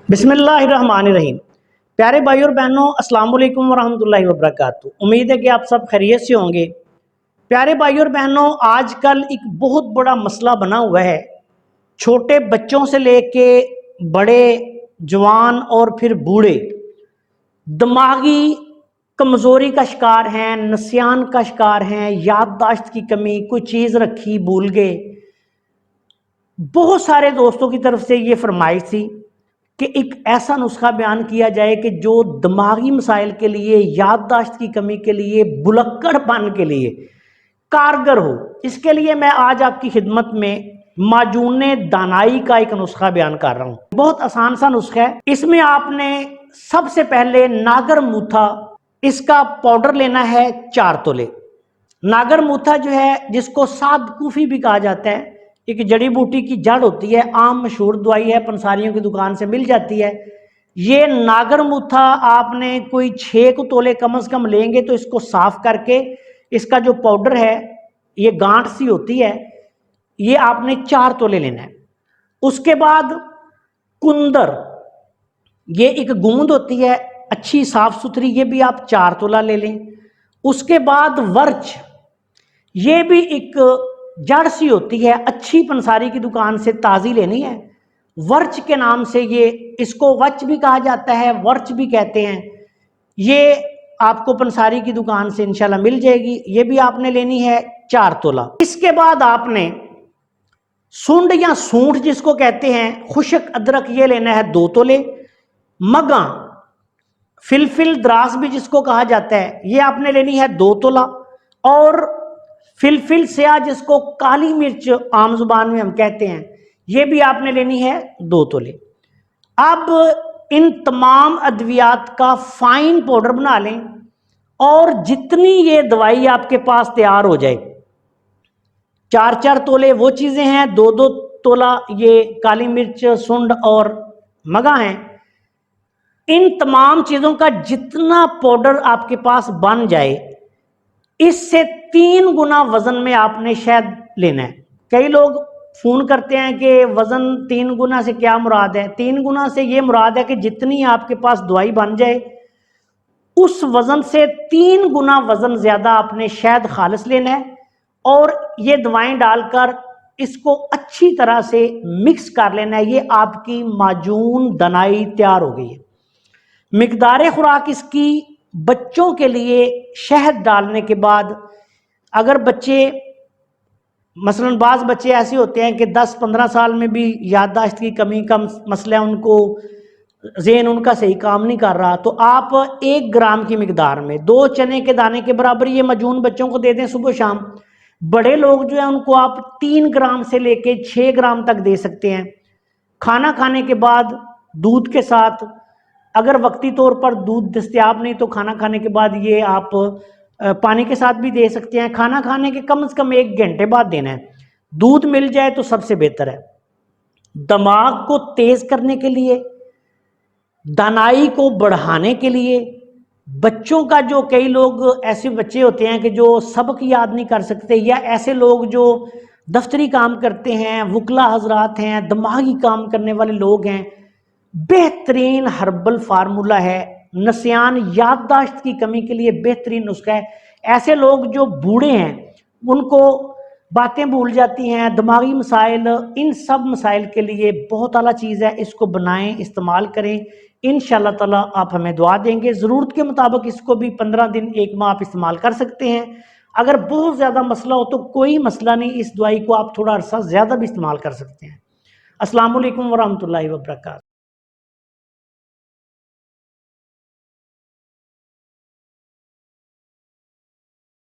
बिस्मिल्लाहिर्रहमानिर्रहीम। प्यारे भाई और बहनों, अस्सलाम वालेकुम वरहमतुल्लाहि वबरकातुहू। उम्मीद है कि आप सब खैरियत से होंगे। प्यारे भाई और बहनों, आजकल एक बहुत बड़ा मसला बना हुआ है। छोटे बच्चों से लेके बड़े, जवान और फिर बूढ़े दिमागी कमज़ोरी का शिकार हैं, नसियान का शिकार हैं, याददाश्त की कमी, कोई चीज़ रखी भूल गए। बहुत सारे दोस्तों की तरफ से ये फरमाइश थी कि एक ऐसा नुस्खा बयान किया जाए कि जो दिमागी मसाइल के लिए, याददाश्त की कमी के लिए, बुलक्कड़पन के लिए कारगर हो। इसके लिए मैं आज आपकी खिदमत में माजून दानाई का एक नुस्खा बयान कर रहा हूँ। बहुत आसान सा नुस्खा है। इसमें आपने सबसे पहले नागर मूथा, इसका पाउडर लेना है 4 तोले। नागर मूथा जो है, जिसको साद कूफी भी कहा जाता है, एक जड़ी बूटी की जड़ होती है, आम मशहूर दवाई है, पंसारियों की दुकान से मिल जाती है। ये नागर मूथा आपने कोई 6 तोले कम से कम लेंगे तो इसको साफ करके इसका जो पाउडर है, ये गांठ सी होती है, ये आपने 4 तोले लेना है। उसके बाद कुंदर, ये एक गूंद होती है अच्छी साफ सुथरी, ये भी आप 4 तोला ले लें। उसके बाद वर्च, ये भी एक जड़ सी होती है, अच्छी पंसारी की दुकान से ताज़ी लेनी है। वर्च के नाम से ये, इसको वच भी कहा जाता है, वर्च भी कहते हैं। ये आपको पंसारी की दुकान से इंशाल्लाह मिल जाएगी। ये भी आपने लेनी है 4 तोला। इसके बाद आपने सूंड या सूंठ जिसको कहते हैं, खुशक अदरक, ये लेना है 2 तोले। मगा, फिलफिल द्रास भी जिसको कहा जाता है, ये आपने लेनी है 2 तोला। और फिलफिल स्याह, जिसको काली मिर्च आम जुबान में हम कहते हैं, ये भी आपने लेनी है 2 तोले। अब इन तमाम अद्वियात का फाइन पाउडर बना लें और जितनी ये दवाई आपके पास तैयार हो जाए, 4-4 तोले वो चीज़ें हैं, 2-2 तोला ये काली मिर्च, सुंड और मगा हैं। इन तमाम चीज़ों का जितना पाउडर आपके पास बन जाए, इससे 3 गुना वजन में आपने शहद लेना है। कई लोग फोन करते हैं कि वजन 3 गुना से क्या मुराद है। 3 गुना से ये मुराद है कि जितनी आपके पास दवाई बन जाए, उस वजन से 3 गुना वजन ज्यादा आपने शहद खालिस लेना है और ये दवाएं डालकर इसको अच्छी तरह से मिक्स कर लेना है। ये आपकी माजून दनाई तैयार हो गई है। मिकदार खुराक इसकी, बच्चों के लिए शहद डालने के बाद, अगर बच्चे, मसलन बाज़ बच्चे ऐसे होते हैं कि 10-15 साल में भी याददाश्त की कमी का मसला है, उनको ज़हन उनका सही काम नहीं कर रहा, तो आप 1 ग्राम की मिकदार में 2 चने के दाने के बराबर ये मजून बच्चों को दे दें सुबह शाम। बड़े लोग जो है उनको आप 3 ग्राम से लेके 6 ग्राम तक दे सकते हैं। खाना खाने के बाद दूध के साथ, अगर वक्ती तौर पर दूध दस्तयाब नहीं तो खाना खाने के बाद ये आप पानी के साथ भी दे सकते हैं। खाना खाने के कम से कम 1 घंटे बाद देना है। दूध मिल जाए तो सबसे बेहतर है। दिमाग को तेज करने के लिए, दानाई को बढ़ाने के लिए, बच्चों का, जो कई लोग ऐसे बच्चे होते हैं कि जो सबक याद नहीं कर सकते, या ऐसे लोग जो दफ्तरी काम करते हैं, वकला हजरात हैं, दिमागी काम करने वाले लोग हैं, बेहतरीन हर्बल फार्मूला है। नसियान, याददाश्त की कमी के लिए बेहतरीन नुस्खा है। ऐसे लोग जो बूढ़े हैं, उनको बातें भूल जाती हैं, दिमागी मसाइल, इन सब मसाइल के लिए बहुत आला चीज़ है। इसको बनाएं, इस्तेमाल करें, इंशाअल्लाह ताला आप हमें दुआ देंगे। ज़रूरत के मुताबिक इसको भी 15 दिन, 1 माह आप इस्तेमाल कर सकते हैं। अगर बहुत ज़्यादा मसला हो तो कोई मसला नहीं, इस दवाई को आप थोड़ा अरसा ज़्यादा भी इस्तेमाल कर सकते हैं। अस्सलाम वालेकुम वरहमतुल्लाहि वबरकातुहू।